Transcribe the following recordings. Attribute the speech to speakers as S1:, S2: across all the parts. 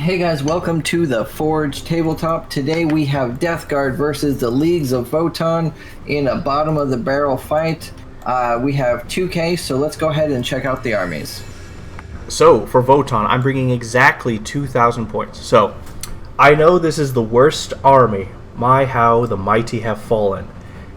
S1: Hey guys, welcome to the Forge Tabletop. Today we have Death Guard versus the Leagues of Votann in a bottom of the barrel fight. We have 2K, so let's go ahead and check out the armies.
S2: So, for Votann, I'm bringing exactly 2,000 points. So, I know this is the worst army. My, how the mighty have fallen.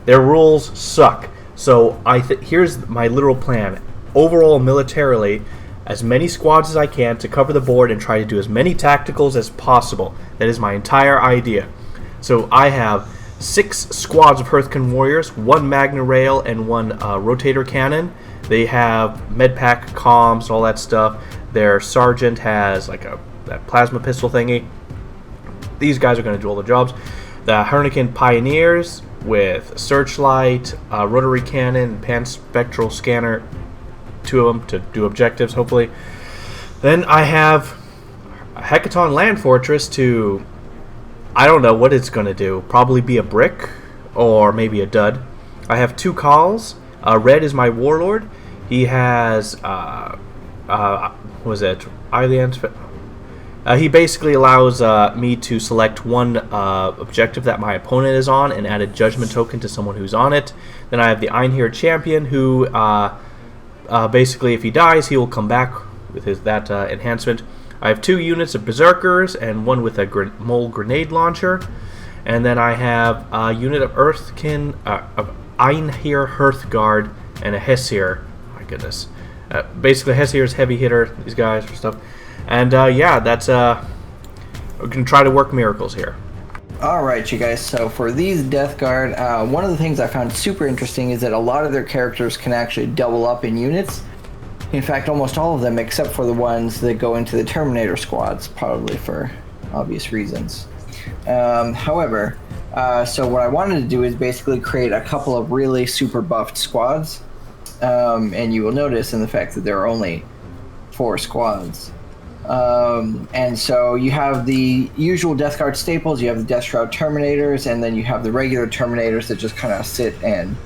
S2: Their rules suck. So, here's my literal plan. Overall, militarily, as many squads as I can to cover the board and try to do as many tacticals as possible. That is my entire idea. So, I have 6 squads of Hearthkin Warriors, 1 Magna Rail, and 1 Rotator Cannon. They have medpack, comms, all that stuff. Their sergeant has like that plasma pistol thingy. These guys are going to do all the jobs. The Hearthkin Pioneers with searchlight, rotary cannon, pan-spectral scanner, 2 of them to do objectives, hopefully. Then I have a Hecaton Land Fortress to, I don't know what it's going to do. Probably be a brick or maybe a dud. I have 2 calls. Red is my warlord. He has, he basically allows me to select one objective that my opponent is on and add a judgment token to someone who's on it. Then I have the Einhir Champion, who basically, if he dies, he will come back with that enhancement. I have 2 units of Berserkers and 1 with a mole grenade launcher. And then I have a unit of Einhir Hearthguard and a Hesir. My goodness. Basically, Hesir's heavy hitter, these guys for stuff. And yeah, that's we can try to work miracles here.
S1: Alright, you guys, so for these Death Guard, one of the things I found super interesting is that a lot of their characters can actually double up in units. In fact, almost all of them, except for the ones that go into the Terminator squads, probably for obvious reasons. However, so what I wanted to do is basically create a couple of really super buffed squads. And you will notice in the fact that there are only 4 squads. And so you have the usual Death Guard staples, you have the Death Shroud Terminators, and then you have the regular Terminators that just kind of sit and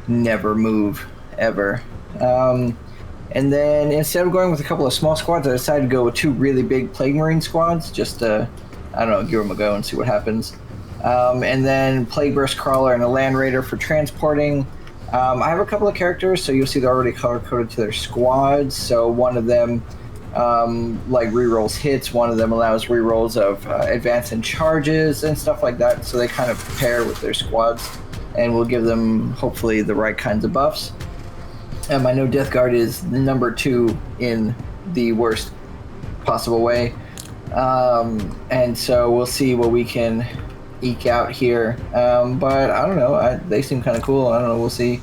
S1: never move, ever. And then instead of going with a couple of small squads, I decided to go with 2 really big Plague Marine squads, just to, I don't know, give them a go and see what happens. And then Plague Burst Crawler and a Land Raider for transporting. I have a couple of characters, so you'll see they're already color-coded to their squads. So one of them like rerolls hits, one of them allows rerolls of advance and charges and stuff like that. So they kind of pair with their squads, and we'll give them hopefully the right kinds of buffs. I know Death Guard is number 2 in the worst possible way, and so we'll see what we can eke out here. But I don't know, they seem kind of cool. I don't know, we'll see.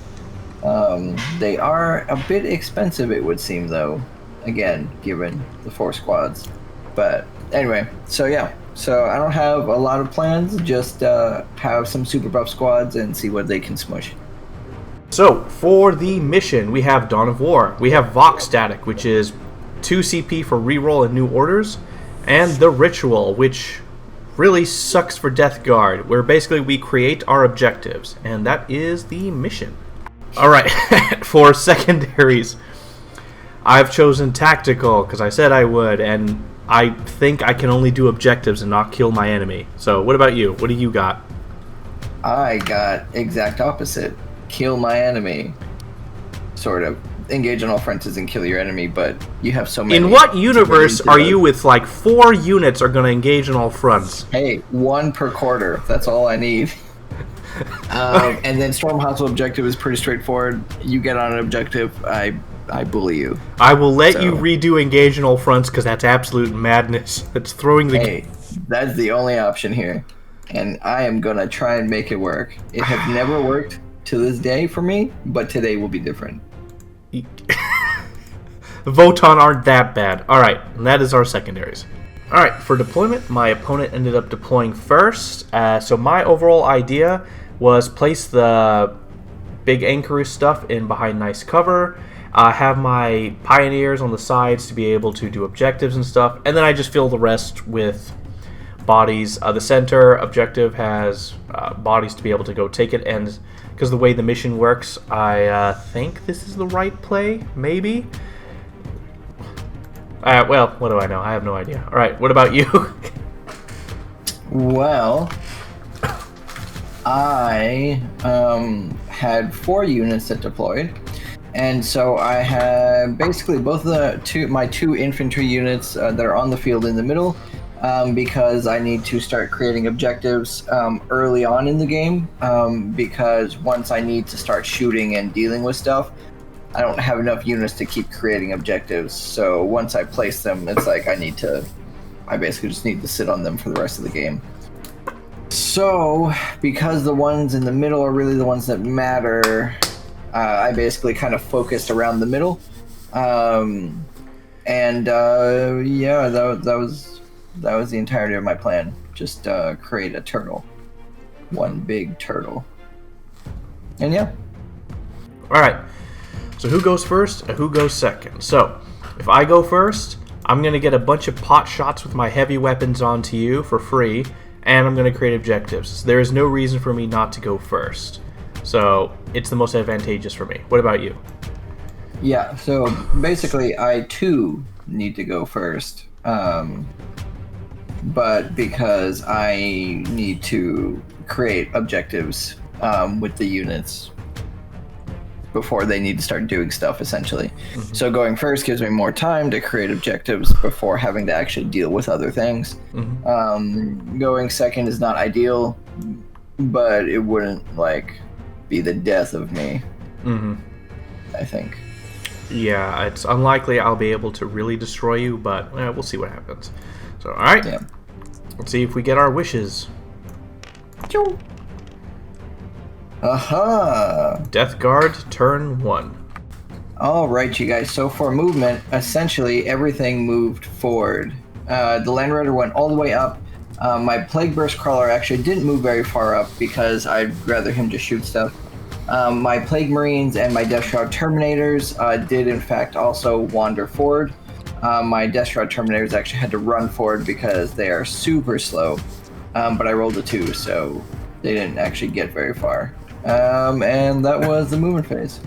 S1: They are a bit expensive, it would seem, though, again, given the 4 squads. But anyway, so yeah, so I don't have a lot of plans, just have some super buff squads and see what they can smush.
S2: So, for the mission, we have Dawn of War. We have Vox Static, which is 2 CP for reroll and new orders, and the Ritual, which really sucks for Death Guard, where basically we create our objectives, and that is the mission. Alright, for Secondaries, I've chosen Tactical, because I said I would, and I think I can only do objectives and not kill my enemy. So, what about you? What do you got?
S1: I got exact opposite. Kill my enemy. Sort of. Engage on all fronts and kill your enemy, but you have so many.
S2: In what universe are you with like 4 units are going to engage on all fronts?
S1: Hey, 1 per quarter. That's all I need. And then Storm Hospital objective is pretty straightforward. You get on an objective, I bully you.
S2: I will let you redo engage on all fronts because that's absolute madness. That's throwing the game.
S1: That's the only option here. And I am going to try and make it work. It has never worked to this day for me, but today will be different.
S2: The Votann aren't that bad. Alright, and that is our Secondaries. Alright, for deployment, my opponent ended up deploying first. So my overall idea was place the big anchor stuff in behind nice cover, have my Pioneers on the sides to be able to do objectives and stuff, and then I just fill the rest with bodies. The center objective has bodies to be able to go take it, and because the way the mission works, I think this is the right play, maybe? Well, what do I know? I have no idea. All right, what about you?
S1: Well, I had 4 units that deployed, and so I had basically both of my two infantry units that are on the field in the middle, because I need to start creating objectives early on in the game, because once I need to start shooting and dealing with stuff, I don't have enough units to keep creating objectives. So once I place them, it's like I basically just need to sit on them for the rest of the game. So, because the ones in the middle are really the ones that matter, I basically kind of focused around the middle. Yeah, that was the entirety of my plan. Just create a turtle. One big turtle. And yeah.
S2: Alright, so who goes first and who goes second? So, if I go first, I'm going to get a bunch of pot shots with my heavy weapons onto you for free, and I'm going to create objectives. So there is no reason for me not to go first. So, it's the most advantageous for me. What about you?
S1: Yeah, so basically I too need to go first. But because I need to create objectives with the units before they need to start doing stuff, essentially. Mm-hmm. So going first gives me more time to create objectives before having to actually deal with other things. Mm-hmm. Going second is not ideal, but it wouldn't be the death of me. Mm-hmm. I think.
S2: Yeah, it's unlikely I'll be able to really destroy you, but we'll see what happens. So, alright. Yeah. Let's see if we get our wishes.
S1: Aha!
S2: Death Guard, turn 1.
S1: Alright, you guys. So for movement, essentially everything moved forward. The Land Raider went all the way up. My Plague Burst Crawler actually didn't move very far up because I'd rather him just shoot stuff. My Plague Marines and my Death Shroud Terminators did in fact also wander forward. My Death Shroud Terminators actually had to run forward because they are super slow. But I rolled a 2, so they didn't actually get very far. And that was the movement phase.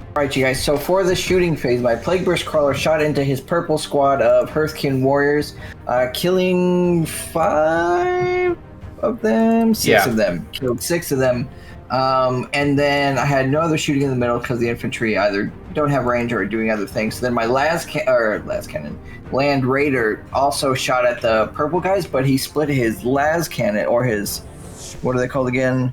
S1: Alright, you guys, so for the shooting phase, my Plague Burst Crawler shot into his purple squad of Hearthkin warriors, killing 5 of them? 6 of them. Killed 6 of them. And then I had no other shooting in the middle because the infantry either don't have range or are doing other things. So then my Land Raider also shot at the purple guys, but he split his las cannon, or his, what are they called again?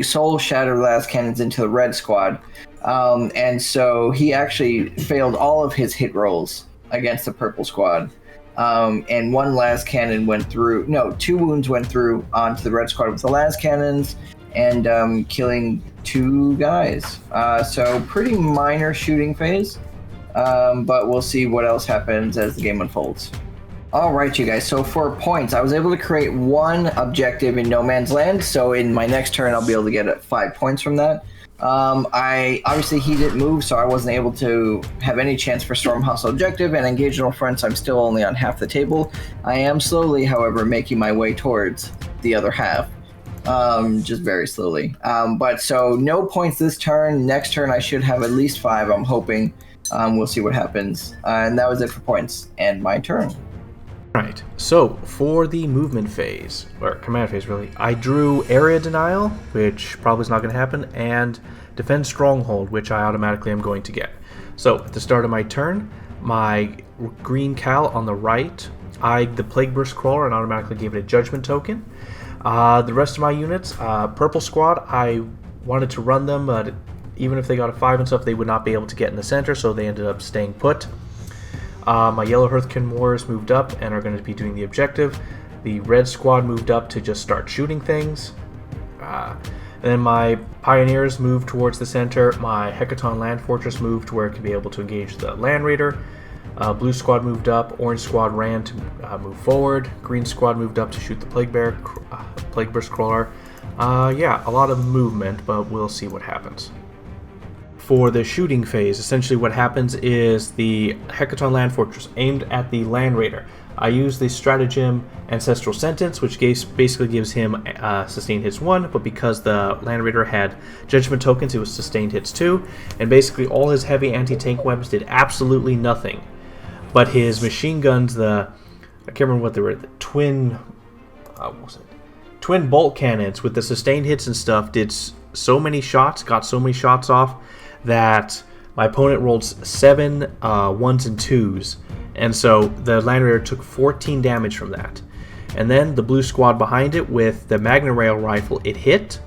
S1: Soul Shatter las cannons into the red squad. And so he actually failed all of his hit rolls against the purple squad. And 1 las cannon went through, 2 wounds went through onto the red squad with the las cannons, and killing 2 guys. So pretty minor shooting phase, but we'll see what else happens as the game unfolds. Alright, you guys, so for points, I was able to create 1 objective in No Man's Land, so in my next turn I'll be able to get 5 points from that. Obviously he didn't move, so I wasn't able to have any chance for Storm Hustle objective, and Engage No Fronts I'm still only on half the table. I am slowly, however, making my way towards the other half. Just very slowly. But so no points this turn. Next turn I should have at least 5, I'm hoping. We'll see what happens. And that was it for points. And my turn.
S2: Right, so for the movement phase, or command phase really, I drew Area Denial, which probably is not going to happen, and Defend Stronghold, which I automatically am going to get. So at the start of my turn, my green Cal on the right eyed the Plague Burst Crawler and automatically gave it a Judgment token. The rest of my units, Purple Squad, I wanted to run them, but even if they got a 5 and stuff, they would not be able to get in the center, so they ended up staying put. My Yellow Hearthkin Warriors moved up and are going to be doing the objective. The Red Squad moved up to just start shooting things. And then my Pioneers moved towards the center. My Hecaton Land Fortress moved to where it could be able to engage the Land Raider. Blue Squad moved up. Orange Squad ran to move forward. Green Squad moved up to shoot the Plague Burst Crawler. Yeah, a lot of movement, but we'll see what happens. For the shooting phase, essentially what happens is the Hecaton Land Fortress aimed at the Land Raider. I use the stratagem Ancestral Sentence, which basically gives him sustained hits 1, but because the Land Raider had Judgment tokens, it was sustained hits 2, and basically all his heavy anti-tank weapons did absolutely nothing. but his machine guns, I can't remember what they were, the twin bolt cannons with the sustained hits and stuff did so many shots, got so many shots off that my opponent rolled 7 1s and 2s, and so the Land Raider took 14 damage from that. And then the blue squad behind it with the Magna Rail rifle, it hit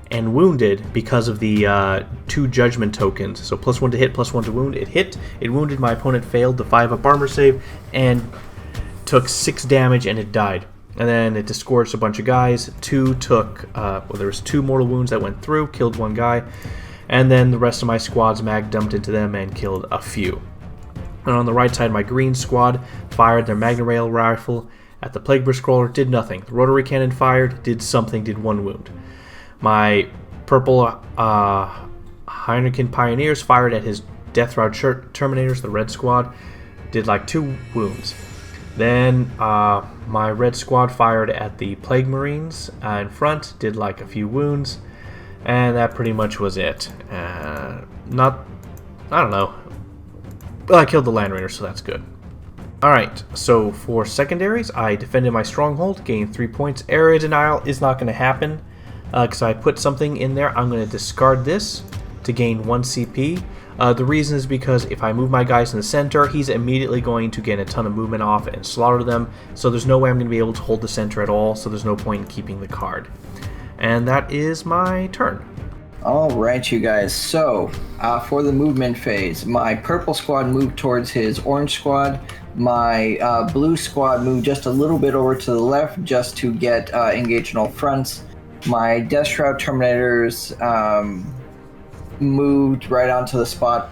S2: and wounded because of the 2 judgment tokens. So +1 to hit, +1 to wound. It hit, it wounded, my opponent failed the 5-up armor save and took 6 damage and it died. And then it disgorged a bunch of guys. 2 took, there was 2 mortal wounds that went through, killed 1 guy. And then the rest of my squad's mag dumped into them and killed a few. And on the right side, my green squad fired their Magna Rail rifle at the Plague Burst Crawler, did nothing. The rotary cannon fired, did something, did 1 wound. My purple Heineken Pioneers fired at his Death Rod Terminators, the red squad, did like 2 wounds. Then my red squad fired at the Plague Marines in front, did like a few wounds, and that pretty much was it. I don't know. Well, I killed the Land Raider, so that's good. Alright, so for secondaries, I defended my stronghold, gained 3 points. Area denial is not going to happen, because I put something in there. I'm going to discard this to gain 1 CP. The reason is because if I move my guys in the center, he's immediately going to get a ton of movement off and slaughter them, so there's no way I'm going to be able to hold the center at all, so there's no point in keeping the card. And that is my turn.
S1: Alright, you guys, so for the movement phase, my purple squad moved towards his orange squad. My blue squad moved just a little bit over to the left just to get engaged in all fronts. My Death Shroud Terminators moved right onto the spot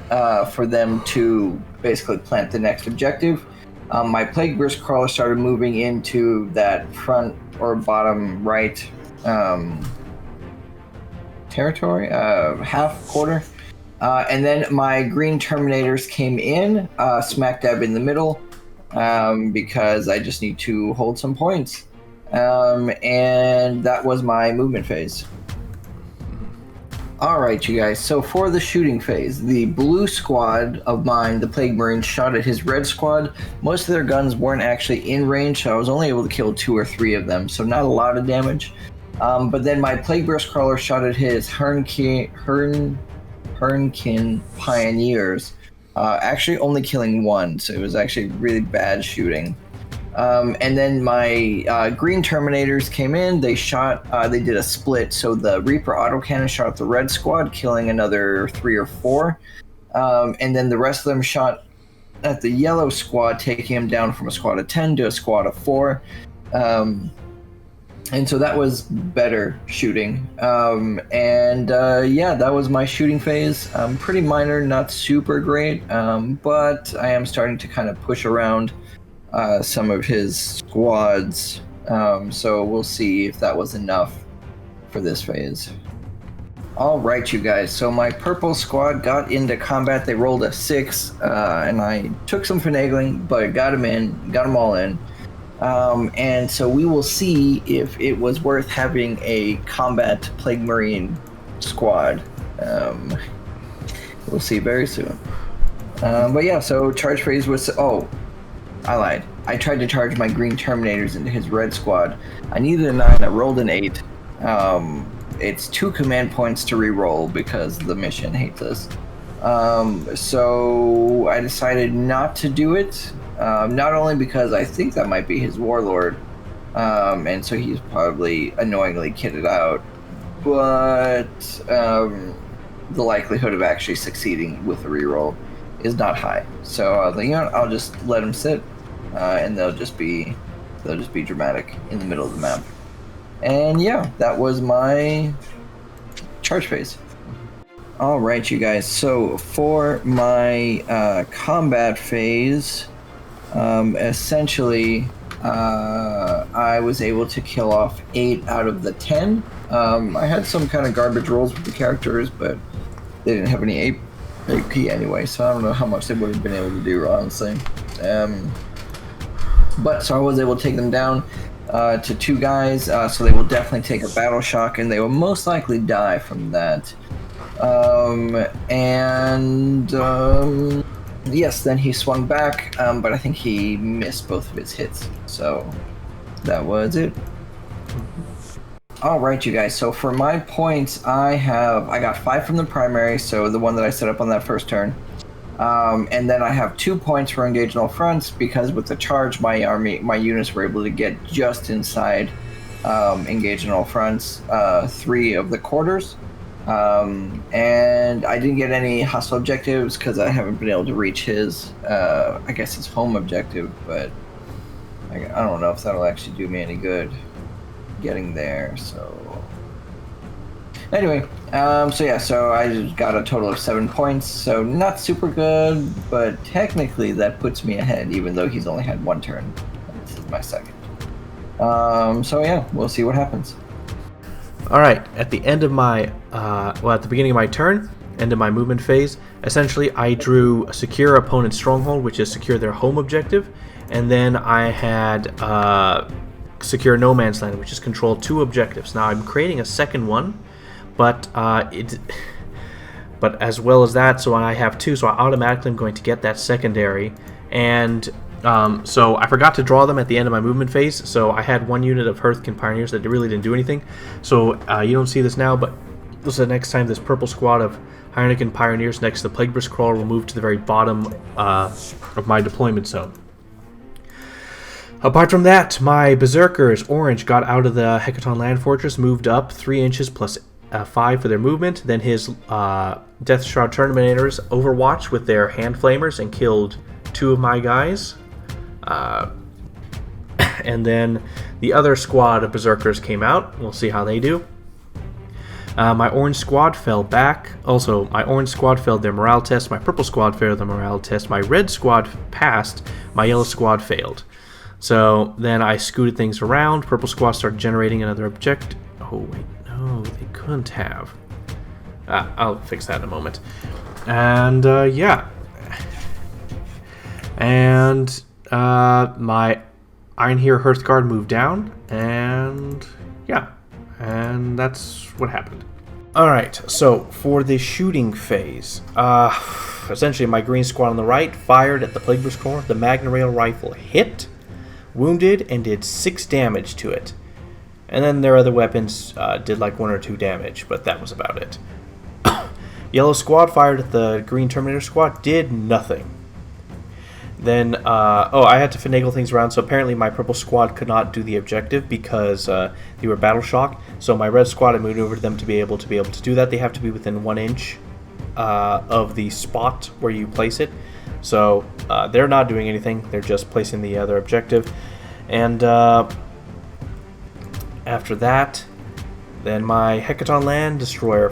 S1: for them to basically plant the next objective. My Plague Burst Crawler started moving into that front or bottom right territory, half quarter. And then my green Terminators came in, smack dab in the middle, because I just need to hold some points. And that was my movement phase. Alright, you guys, so for the shooting phase, the blue squad of mine, the Plague Marines, shot at his red squad. Most of their guns weren't actually in range, so I was only able to kill 2 or 3 of them, so not a lot of damage. But then my Plague Burst Crawler shot at his Hernkin Pioneers, actually only killing 1, so it was actually really bad shooting. And then my green Terminators came in, they did a split, so the Reaper autocannon shot at the red squad, killing another 3 or 4. And then the rest of them shot at the yellow squad, taking him down from a squad of 10 to a squad of 4. And so that was better shooting. Yeah, that was my shooting phase. Pretty minor, not super great, but I am starting to kind of push around some of his squads. So we'll see if that was enough for this phase. Alright, you guys, so my purple squad got into combat. They rolled a 6, and I took some finagling, but got them all in. And so we will see if it was worth having a combat Plague Marine squad. We'll see very soon. But yeah, so charge phase was... Oh, I lied. I tried to charge my green Terminators into his red squad. I needed a 9, I rolled an 8. It's 2 command points to re-roll because the mission hates us. So I decided not to do it. Not only because I think that might be his warlord, and so he's probably annoyingly kitted out, but the likelihood of actually succeeding with a reroll is not high. So you know, I'll just let him sit, and they'll just be dramatic in the middle of the map. And yeah, that was my charge phase. Alright, you guys, so for my combat phase, essentially I was able to kill off 8 out of the 10. I had some kind of garbage rolls with the characters, but they didn't have any AP anyway, so I don't know how much they would have been able to do, honestly. But so I was able to take them down to 2 guys, so they will definitely take a battle shock, and they will most likely die from that. Yes, then he swung back, but I think he missed both of his hits. So that was it. All right, you guys. So for my points, I got 5 from the primary, so the one that I set up on that first turn. And then I have 2 points for engage in all fronts because with the charge, my units were able to get just inside engage in all fronts, 3 of the quarters. And I didn't get any hostile objectives because I haven't been able to reach his, I guess his home objective, but I don't know if that'll actually do me any good getting there, so... Anyway, so I just got a total of 7 points, so not super good, but technically that puts me ahead, even though he's only had 1 turn. This is my second. So yeah, we'll see what happens.
S2: Alright, at the end of my, at the beginning of my turn, end of my movement phase, essentially I drew secure opponent's stronghold, which is secure their home objective, and then I had secure no man's land, which is control 2 objectives. Now I'm creating a second one, but but as well as that, so I have 2, so I automatically am going to get that secondary, and so I forgot to draw them at the end of my movement phase, so I had 1 unit of Hearthkin Pioneers that really didn't do anything. So you don't see this now, but this is the next time this purple squad of Hearthkin Pioneers next to the Plagueburst Crawler will move to the very bottom of my deployment zone. Apart from that, my Berserkers, orange, got out of the Hecaton Land Fortress, moved up 3 inches plus 5 for their movement. Then his Death Shroud Terminators overwatched with their hand flamers and killed 2 of my guys. And then the other squad of Berserkers came out. We'll see how they do. My orange squad fell back. Also, my orange squad failed their morale test. My purple squad failed their morale test. My red squad passed. My yellow squad failed. So then I scooted things around. Purple squad started generating another object. Oh, wait. No, they couldn't have. I'll fix that in a moment. And, yeah. And my Iron Hero Hearthguard moved down, and yeah, and that's what happened. Alright, so for the shooting phase, essentially my green squad on the right fired at the Plagueburst Core. The Magna Rail Rifle hit, wounded, and did 6 damage to it. And then their other weapons did like 1 or 2 damage, but that was about it. Yellow squad fired at the green Terminator squad, did nothing. Then, I had to finagle things around, so apparently my purple squad could not do the objective because they were battle shocked. So my red squad, I moved over to them to be able to do that. They have to be within 1 inch of the spot where you place it. So they're not doing anything, they're just placing the other objective. And after that, then my Hecaton Land Destroyer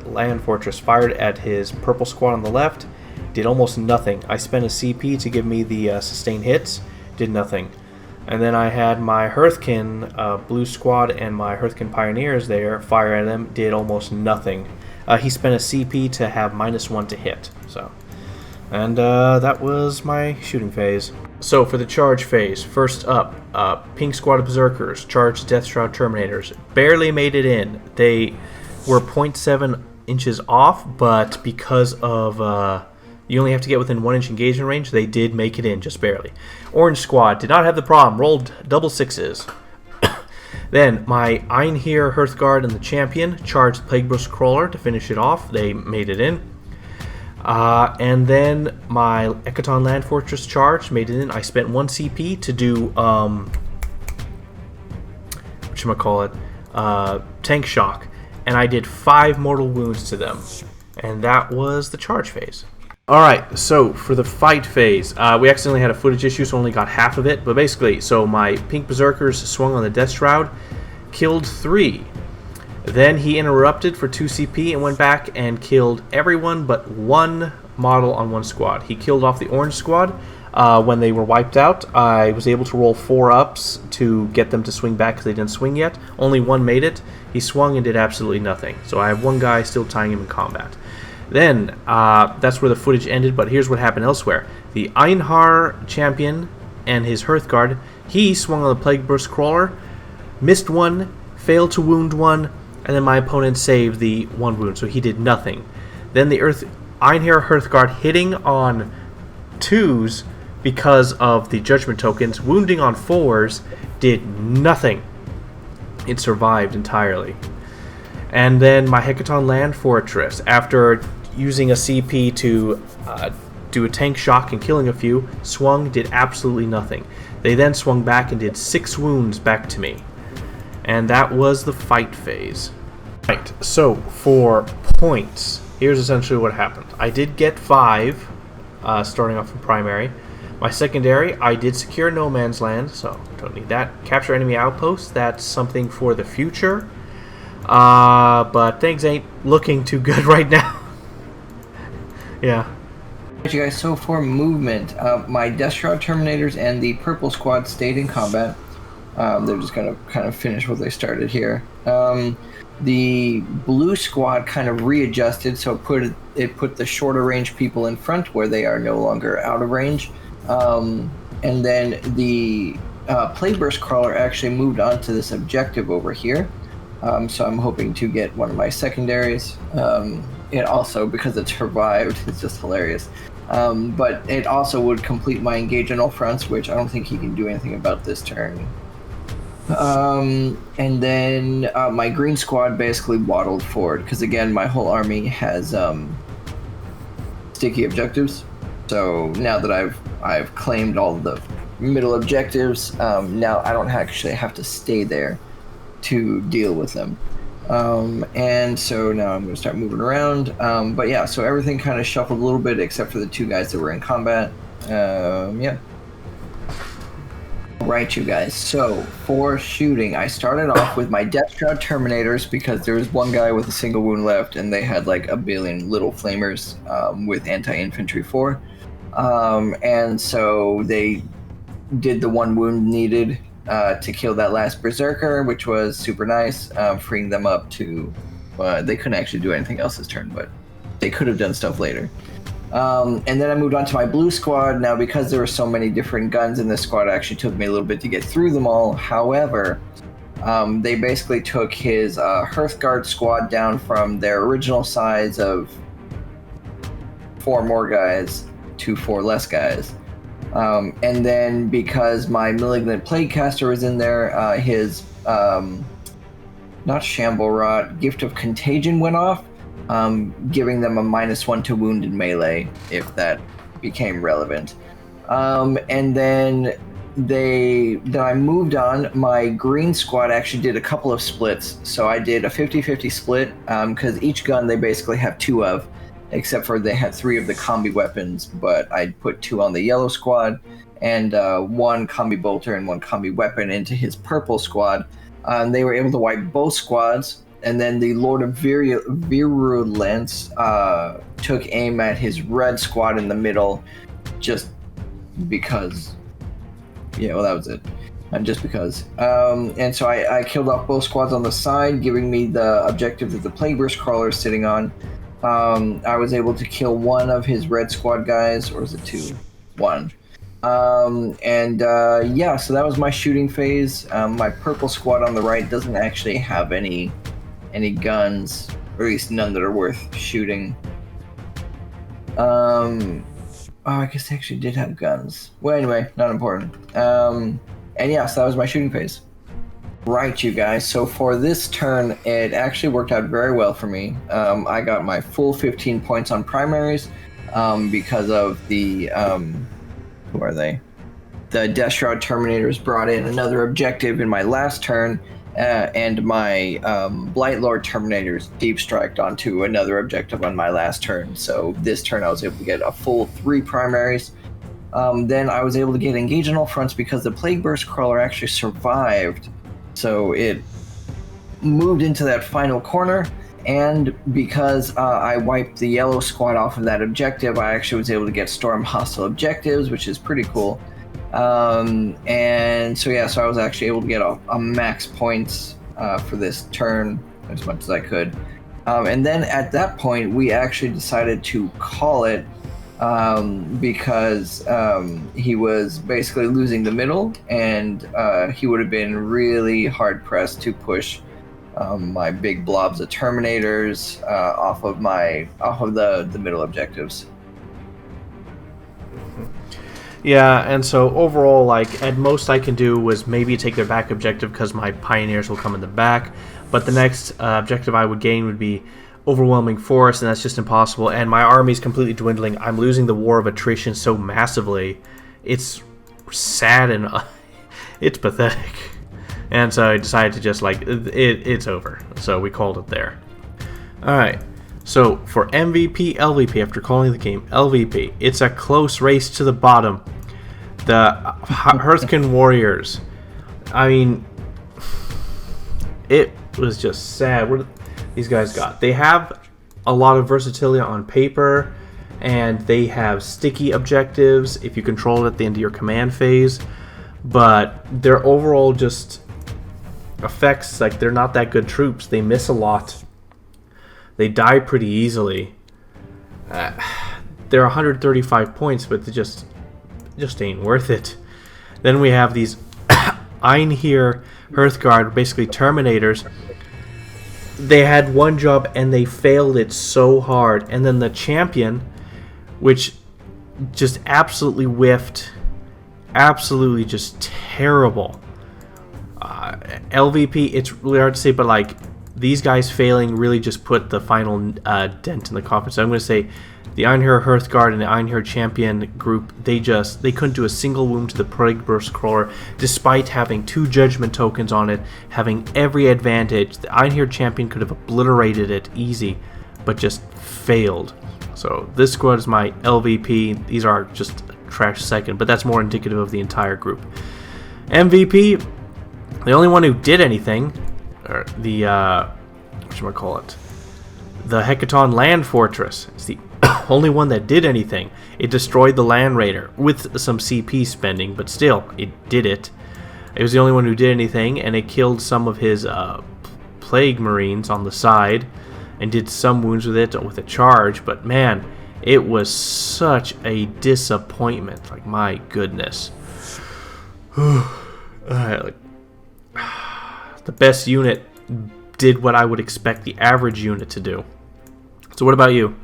S2: Land Fortress fired at his purple squad on the left. Did almost nothing. I spent a CP to give me the sustained hits. Did nothing. And then I had my Hearthkin blue squad and my Hearthkin Pioneers there fire at him. Did almost nothing. He spent a CP to have -1 to hit. So, and that was my shooting phase. So for the charge phase, first up, pink squad of Berserkers charged Death Shroud Terminators. Barely made it in. They were 0.7 inches off, but because of you only have to get within 1 inch engagement range, they did make it in, just barely. Orange squad did not have the problem, rolled double 6s. Then my Einhir Hearthguard and the Champion charged Plagueburst Crawler to finish it off. They made it in. And then my Hecaton Land Fortress charged, made it in. I spent 1 CP to do, tank shock. And I did 5 mortal wounds to them. And that was the charge phase. Alright, so for the fight phase, we accidentally had a footage issue, so only got half of it. But basically, so my pink Berserkers swung on the Death Shroud, killed 3. Then he interrupted for 2 CP and went back and killed everyone but 1 model on 1 squad. He killed off the orange squad when they were wiped out. I was able to roll 4 ups to get them to swing back because they didn't swing yet. Only 1 made it. He swung and did absolutely nothing. So I have 1 guy still tying him in combat. Then, that's where the footage ended, but here's what happened elsewhere. The Einhar Champion and his Hearthguard, he swung on the Plagueburst Crawler, missed 1, failed to wound 1, and then my opponent saved the 1 wound, so he did nothing. Then the Einherjar Hearthguard hitting on 2s because of the judgment tokens, wounding on 4s did nothing. It survived entirely. And then my Hecaton Land Fortress, after using a CP to do a tank shock and killing a few, swung, did absolutely nothing. They then swung back and did 6 wounds back to me. And that was the fight phase. Right, so for points, here's essentially what happened. I did get 5, starting off from primary. My secondary, I did secure no man's land, so don't need that. Capture enemy outposts, that's something for the future. But things ain't looking too good right now. Yeah.
S1: You guys, so for movement, my Death Shroud Terminators and the purple squad stayed in combat. They're just gonna kind of finish what they started here. The blue squad kind of readjusted, so it put the shorter range people in front where they are no longer out of range. And then the Plagueburst Crawler actually moved on to this objective over here. So I'm hoping to get one of my secondaries. It also, because it survived, it's just hilarious. But it also would complete my engage on all fronts, which I don't think he can do anything about this turn. And then my green squad basically waddled forward, because again, my whole army has sticky objectives. So now that I've claimed all the middle objectives, now I don't actually have to stay there to deal with them. And so now I'm going to start moving around. But yeah, so everything kind of shuffled a little bit except for the 2 guys that were in combat. Yeah. Right, you guys. So for shooting, I started off with my Death Shroud Terminators because there was one guy with a single wound left and they had like a billion little flamers with anti-infantry 4. And so they did the 1 wound needed to kill that last berserker, which was super nice, freeing them up to they couldn't actually do anything else this turn, but they could have done stuff later. And then I moved on to my blue squad. Now, because there were so many different guns in this squad, it actually took me a little bit to get through them all. However, they basically took his Hearthguard squad down from their original size of 4 more guys to 4 less guys. And then because my Malignant Plaguecaster was in there, his, not Shamble Rot, Gift of Contagion went off, giving them a -1 to wound in melee, if that became relevant. And then I moved on. My green squad actually did a couple of splits. So I did a 50-50 split, because each gun they basically have 2 of, except for they had 3 of the combi weapons, but I put 2 on the yellow squad, and 1 combi bolter and 1 combi weapon into his purple squad. They were able to wipe both squads, and then the Lord of Virulence took aim at his red squad in the middle, just because. Yeah, well, that was it. Just because. And so I killed off both squads on the side, giving me the objective that the Plagueburst Crawler is sitting on. I was able to kill 1 of his red squad guys, or is it 2? 1. Yeah, so that was my shooting phase. My purple squad on the right doesn't actually have any guns, or at least none that are worth shooting. Oh, I guess they actually did have guns. Well, anyway, not important. And yeah, so that was my shooting phase. Right, you guys. So for this turn, it actually worked out very well for me. I got my full 15 points on primaries because of the who are they? The Death Shroud Terminators brought in another objective in my last turn, and my Blightlord Terminators deep striked onto another objective on my last turn. So this turn I was able to get a full 3 primaries. Then I was able to get engaged on all fronts because the Plagueburst Crawler actually survived. So it moved into that final corner, and because I wiped the yellow squad off of that objective, I actually was able to get storm hostile objectives, which is pretty cool. And so yeah, so I was actually able to get a max points for this turn as much as I could. And then at that point, we actually decided to call it because he was basically losing the middle, and he would have been really hard pressed to push my big blobs of Terminators off of the middle objectives.
S2: Yeah, and so overall, like, at most I can do was maybe take their back objective because my Pioneers will come in the back, but the next objective I would gain would be overwhelming force, and that's just impossible, and my army's completely dwindling. I'm losing the war of attrition so massively. It's sad and it's pathetic. And so I decided to just, like, it's over. So we called it there. Alright. So, for MVP, LVP, after calling the game LVP, it's a close race to the bottom. The Hearthkin Warriors. I mean, it was just sad. What these guys got? They have a lot of versatility on paper, and they have sticky objectives if you control it at the end of your command phase. But their overall just effects, like, they're not that good troops. They miss a lot. They die pretty easily. They're 135 points, but they just ain't worth it. Then we have these Einhir Hearthguard, basically Terminators. They had one job and they failed it so hard. And then the champion, which just absolutely whiffed. Absolutely just terrible. LVP, it's really hard to say, but like, these guys failing really just put the final dent in the coffin. So I'm going to say the Einhir Hearthguard and the Einhir Champion group, they couldn't do a single wound to the Plague Burst Crawler, despite having 2 Judgment tokens on it, having every advantage. The Einhir Champion could have obliterated it easy, but just failed. So this squad is my LVP. These are just a trash second, but that's more indicative of the entire group. MVP, the only one who did anything, or the whatchamacallit, the Hecaton Land Fortress. It's the only one that did anything. It destroyed the Land Raider with some CP spending, but still, it did it. It was the only one who did anything, and it killed some of his Plague Marines on the side, and did some wounds with it with a charge, but man, it was such a disappointment. Like, my goodness. The best unit did what I would expect the average unit to do. So what about you?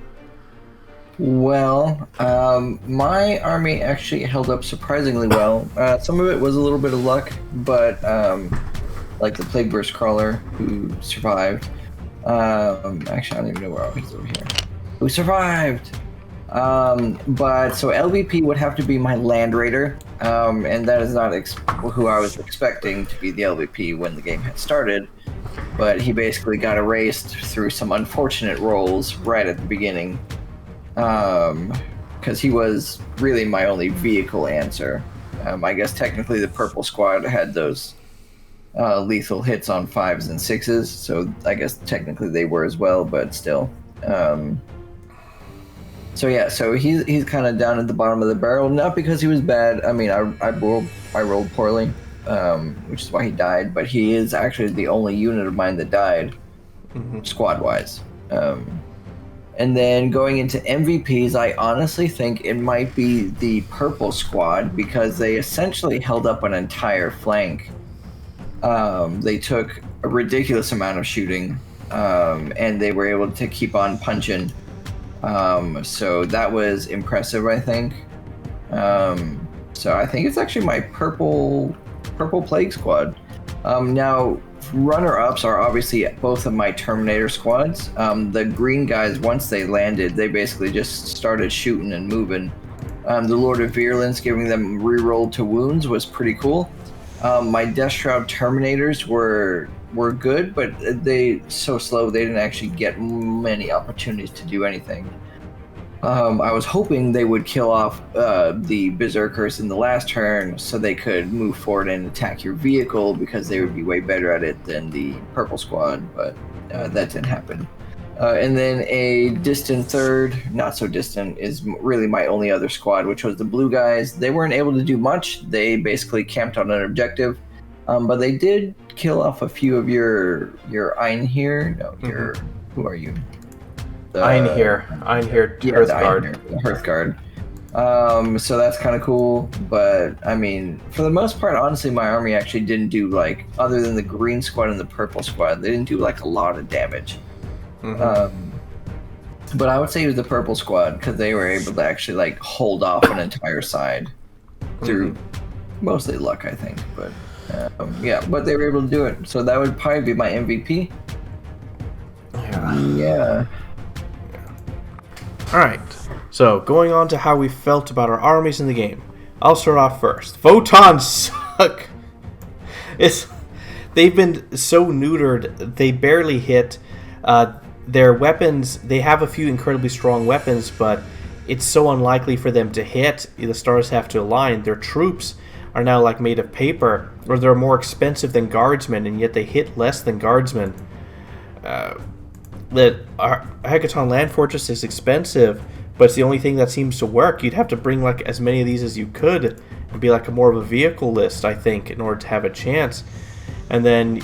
S1: Well, my army actually held up surprisingly well. Some of it was a little bit of luck, but like the Plague Burst Crawler, who survived. Actually, I don't even know where I was over here. Who survived? But so LVP would have to be my Land Raider, and that is not who I was expecting to be the LVP when the game had started. But he basically got erased through some unfortunate rolls right at the beginning, because he was really my only vehicle answer. I guess technically the purple squad had those lethal hits on 5s and 6s, so I guess technically they were as well, but still. So yeah, so he's kind of down at the bottom of the barrel, not because he was bad. I mean, I rolled poorly, which is why he died. But he is actually the only unit of mine that died, squad wise. And then going into MVPs, I honestly think it might be the purple squad, because they essentially held up an entire flank. They took a ridiculous amount of shooting, and they were able to keep on punching. So that was impressive, I think. So I think it's actually my purple Plague squad. Now, runner-ups are obviously both of my Terminator squads. The green guys, once they landed, they basically just started shooting and moving. The Lord of Virulence giving them reroll to wounds was pretty cool. My Death Shroud Terminators were good, but they so slow they didn't actually get many opportunities to do anything. I was hoping they would kill off the Berserkers in the last turn so they could move forward and attack your vehicle, because they would be way better at it than the purple squad, but that didn't happen. And then a distant third, not so distant, is really my only other squad, which was the blue guys. They weren't able to do much. They basically camped on an objective, but they did kill off a few of your Einhir. No, your who are you?
S2: Einhir Hearthguard.
S1: Hearthguard. So that's kind of cool. But I mean, for the most part, honestly, my army actually didn't do like, other than the green squad and the purple squad, they didn't do like a lot of damage. But I would say it was the purple squad because they were able to actually like hold off an entire side through mostly luck, I think. But yeah, but they were able to do it. So that would probably be my MVP. Yeah.
S2: All right. So going on to how we felt about our armies in the game. I'll start off first. Votann suck. They've been so neutered. They barely hit. Their weapons, they have a few incredibly strong weapons, but it's so unlikely for them to hit. The stars have to align. Their troops are now like made of paper, or they're more expensive than guardsmen, and yet they hit less than guardsmen. The Hecaton Land Fortress is expensive, but it's the only thing that seems to work. You'd have to bring like as many of these as you could and be like a more of a vehicle list, I think, in order to have a chance. And then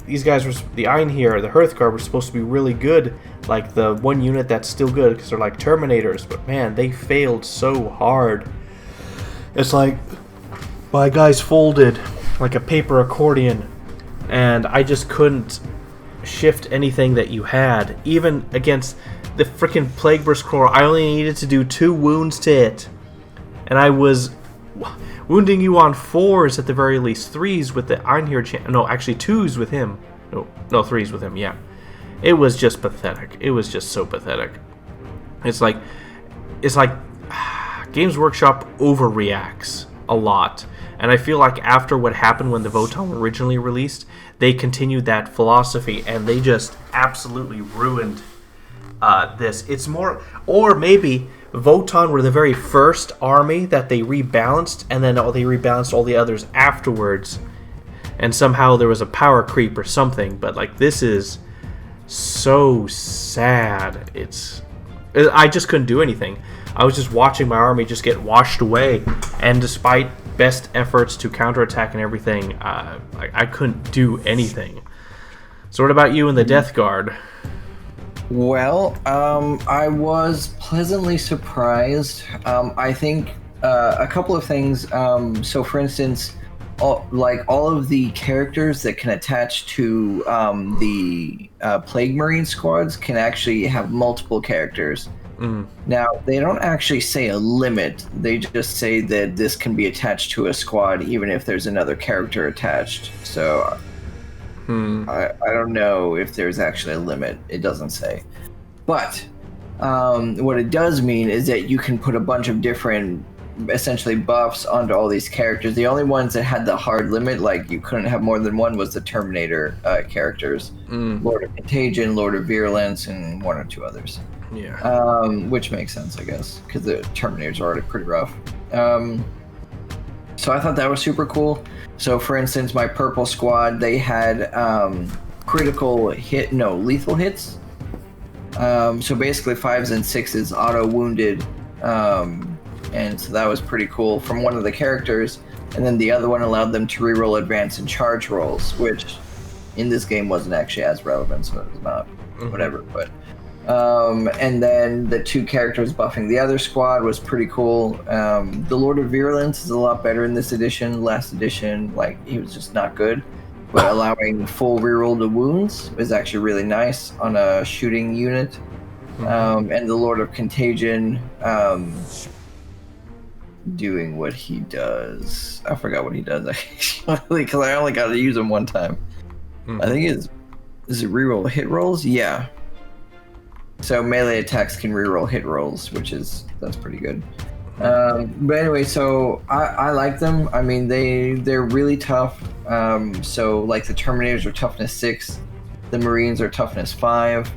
S2: these guys were, the Einherjar, the Hearthguard, were supposed to be really good, like the one unit that's still good because they're like Terminators, but man, they failed so hard. It's like my guys folded like a paper accordion, and I just couldn't shift anything that you had. Even against the freaking Plagueburst Crawler, I only needed to do 2 wounds to it, and I was wounding you on 4s at the very least. 3s with the Einherjar. No, actually 2s with him. No, 3s with him, yeah. It was just pathetic. It was just so pathetic. It's like Games Workshop overreacts a lot. And I feel like after what happened when the Votann were originally released, they continued that philosophy and they just absolutely ruined this. It's more, or maybe Votann were the very first army that they rebalanced, and then they rebalanced all the others afterwards, and somehow there was a power creep or something. But like, this is so sad. I just couldn't do anything. I was just watching my army just get washed away, and despite best efforts to counterattack and everything, I couldn't do anything. So what about you in the Death Guard?
S1: Well, I was pleasantly surprised. I think a couple of things. So, for instance, all of the characters that can attach to the Plague Marine squads can actually have multiple characters. Now, they don't actually say a limit. They just say that this can be attached to a squad even if there's another character attached. So I don't know if there's actually a limit. It doesn't say. But what it does mean is that you can put a bunch of different, essentially, buffs onto all these characters. The only ones that had the hard limit, like you couldn't have more than one, was the Terminator characters. Lord of Contagion, Lord of Virulence, and 1 or 2 others.
S2: Yeah.
S1: Which makes sense, I guess, because the Terminators are already pretty rough. So I thought that was super cool. So, for instance, my purple squad, they had lethal hits. So basically 5s and 6s auto wounded, and so that was pretty cool from one of the characters. And then the other one allowed them to reroll advance and charge rolls, which in this game wasn't actually as relevant, so it was not whatever. But and then the 2 characters buffing the other squad was pretty cool. The Lord of Virulence is a lot better in this edition. Last edition, like, he was just not good. But allowing full reroll to wounds is actually really nice on a shooting unit. And the Lord of Contagion doing what he does. I forgot what he does, actually, because I only got to use him one time. I think is it reroll hit rolls? Yeah. So melee attacks can reroll hit rolls, that's pretty good. But anyway, so I like them. I mean, they're really tough. So like the Terminators are toughness 6, the Marines are toughness 5.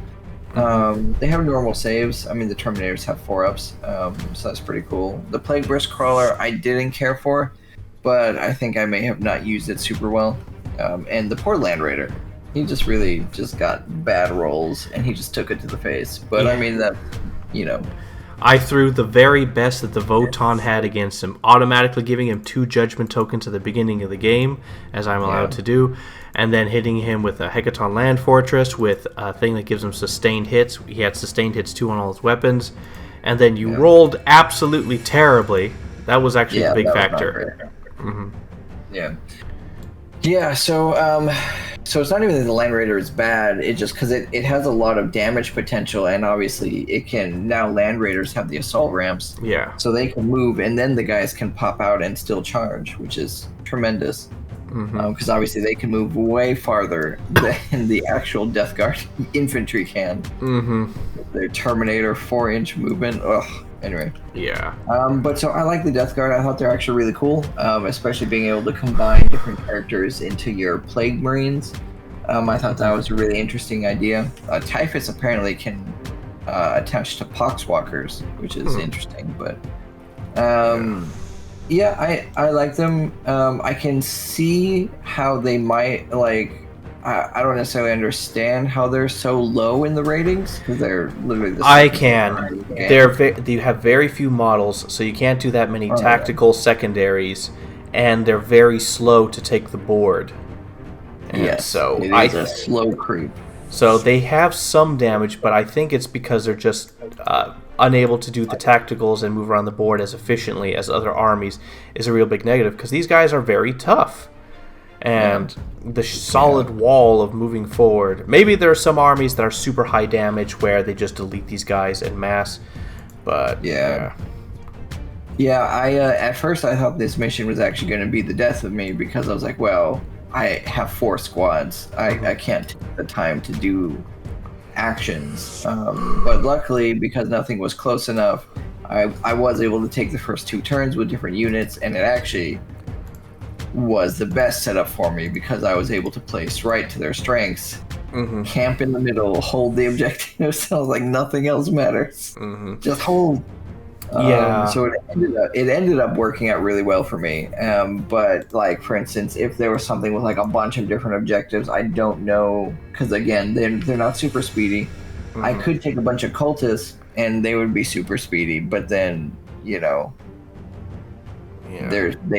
S1: They have normal saves. I mean, the Terminators have 4-ups, so that's pretty cool. The Plagueburst Crawler I didn't care for, but I think I may have not used it super well. And the poor Land Raider, he just really got bad rolls, and he just took it to the face. But yeah. I mean, that,
S2: I threw the very best that the Votann had against him, automatically giving him 2 judgment tokens at the beginning of the game, as I'm allowed to do, and then hitting him with a Hecaton Land Fortress with a thing that gives him sustained hits. He had sustained hits too on all his weapons, and then you rolled absolutely terribly. That was actually the big factor.
S1: Yeah. Yeah, so it's not even that the Land Raider is bad, it's just because it has a lot of damage potential, and obviously it can, now Land Raiders have the assault ramps.
S2: Yeah.
S1: So they can move, and then the guys can pop out and still charge, which is tremendous. Because obviously they can move way farther than the actual Death Guard infantry can. Their Terminator 4-inch movement, anyway.
S2: Yeah.
S1: But so I like the Death Guard. I thought they're actually really cool, especially being able to combine different characters into your Plague Marines. I thought that was a really interesting idea. Typhus apparently can attach to Poxwalkers, which is interesting. But yeah, I like them. I can see how they might, like, I don't necessarily understand how they're so low in the ratings, because they're literally the
S2: I can. You have very few models, so you can't do that many tactical secondaries, and they're very slow to take the board. And so
S1: it is a slow creep.
S2: So they have some damage, but I think it's because they're just unable to do the tacticals and move around the board as efficiently as other armies is a real big negative, because these guys are very tough. And the solid wall of moving forward. Maybe there are some armies that are super high damage where they just delete these guys en masse. But
S1: yeah, I at first I thought this mission was actually going to be the death of me, because I was like, well, I have 4 squads. I can't take the time to do actions. But luckily, because nothing was close enough, I was able to take the first 2 turns with different units, and it actually was the best setup for me, because I was able to place right to their strengths, camp in the middle, hold the objective. So I was like, nothing else matters. Just hold. So it ended up working out really well for me. But like, for instance, if there was something with like a bunch of different objectives, I don't know, because again, they're not super speedy. I could take a bunch of cultists and they would be super speedy, but then they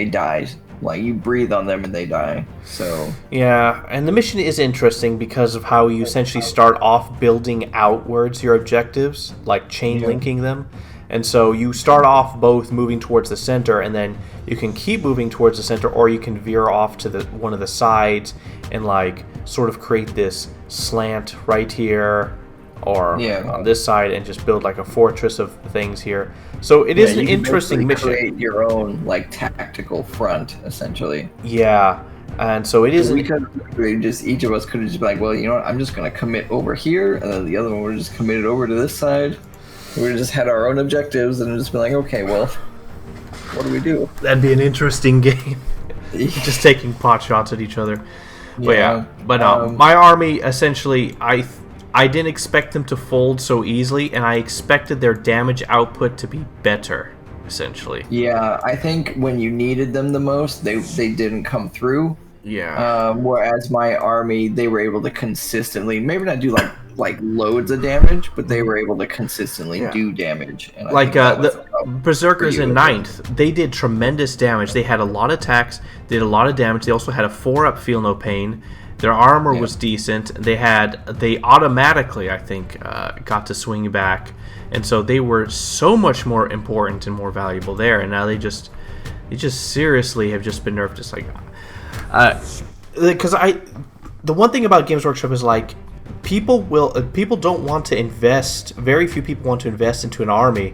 S1: die. Like, you breathe on them and they die. So
S2: yeah, and the mission is interesting because of how you essentially start off building outwards your objectives, like chain linking them. And so you start off both moving towards the center, and then you can keep moving towards the center, or you can veer off to one of the sides and like sort of create this slant right here or on this side, and just build like a fortress of things here. So it is an interesting mission.
S1: Create your own like tactical front, essentially.
S2: Yeah, and so it is.
S1: Each of us could have just been like, well, you know what? I'm just gonna commit over here, and then the other one would have just committed over to this side. We would have just had our own objectives, and just been like, okay, well, what do we do?
S2: That'd be an interesting game. Just taking pot shots at each other. But my army essentially, I didn't expect them to fold so easily, and I expected their damage output to be better, essentially.
S1: Yeah, I think when you needed them the most, they didn't come through.
S2: Yeah.
S1: Whereas my army, they were able to consistently, maybe not do like loads of damage, but they were able to consistently do damage. And
S2: like the Berserkers in 9th, they did tremendous damage. They had a lot of attacks, did a lot of damage. They also had a 4-up Feel No Pain. Their armor was decent. They automatically, I think, got to swing back, and so they were so much more important and more valuable there. And now they just seriously have just been nerfed. Just like, because the one thing about Games Workshop is like, people don't want to invest. Very few people want to invest into an army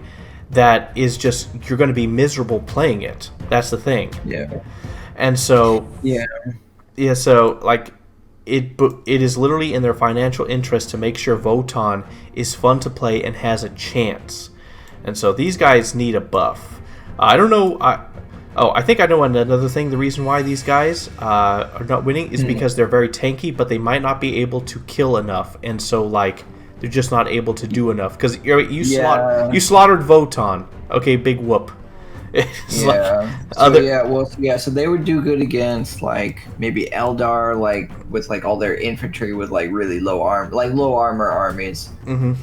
S2: that is just, you're going to be miserable playing it. That's the thing.
S1: Yeah.
S2: And so so like. It is literally in their financial interest to make sure Votann is fun to play and has a chance. And so these guys need a buff. I don't know. I think I know another thing. The reason why these guys are not winning is because they're very tanky, but they might not be able to kill enough. And so, like, they're just not able to do enough. Because you slaughtered Votann. Okay, big whoop.
S1: So they would do good against like maybe Eldar, like with like all their infantry with like really low armor armies.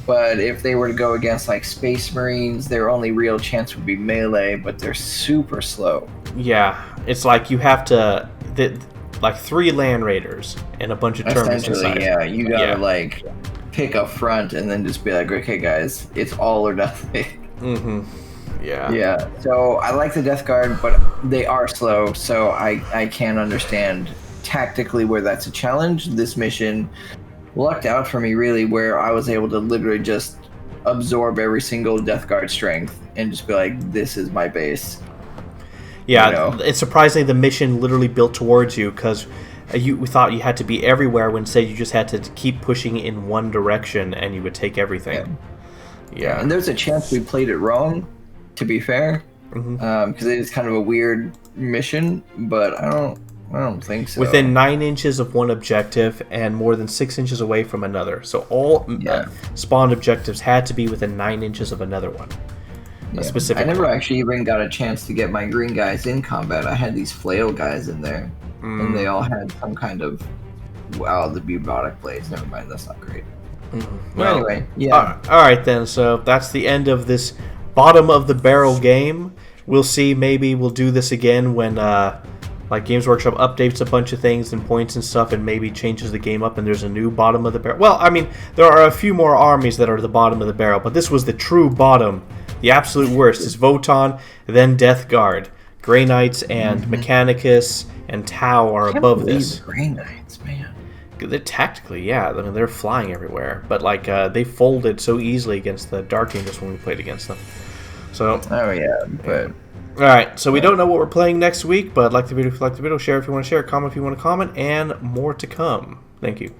S1: But if they were to go against like Space Marines, their only real chance would be melee, but they're super slow.
S2: Yeah, it's like you have to like 3 Land Raiders and a bunch of terminals inside.
S1: Yeah, you gotta like pick a front and then just be like, okay, guys, it's all or nothing.
S2: Yeah.
S1: Yeah. So I like the Death Guard, but they are slow, so I can understand tactically where that's a challenge. This mission lucked out for me really, where I was able to literally just absorb every single Death Guard strength and just be like, this is my base.
S2: Yeah,
S1: You know?
S2: it's surprisingly the mission literally built towards you because we thought you had to be everywhere when instead you just had to keep pushing in one direction and you would take everything. Yeah.
S1: And there's a chance we played it wrong, to be fair, because it is kind of a weird mission, but I don't think so.
S2: Within 9 inches of one objective and more than 6 inches away from another. So all spawned objectives had to be within 9 inches of another one.
S1: I never actually even got a chance to get my green guys in combat. I had these flail guys in there, and they all had some kind of the bubotic blades. Never mind, that's not great. Well, anyway,
S2: all right then. So that's the end of this bottom of the barrel game. We'll see. Maybe we'll do this again when like Games Workshop updates a bunch of things and points and stuff, and maybe changes the game up, and there's a new bottom of the barrel. Well, I mean, there are a few more armies that are the bottom of the barrel, but this was the true bottom. The absolute worst is Votann, then Death Guard. Grey Knights and Mechanicus and Tau are above this.
S1: Grey Knights, man.
S2: They're tactically, yeah. I mean, they're flying everywhere, but like they folded so easily against the Dark Angels when we played against them. So.
S1: Oh yeah, but.
S2: All right, so we don't know what we're playing next week, but like the video if you like the video, share if you want to share, comment if you want to comment, and more to come. Thank you.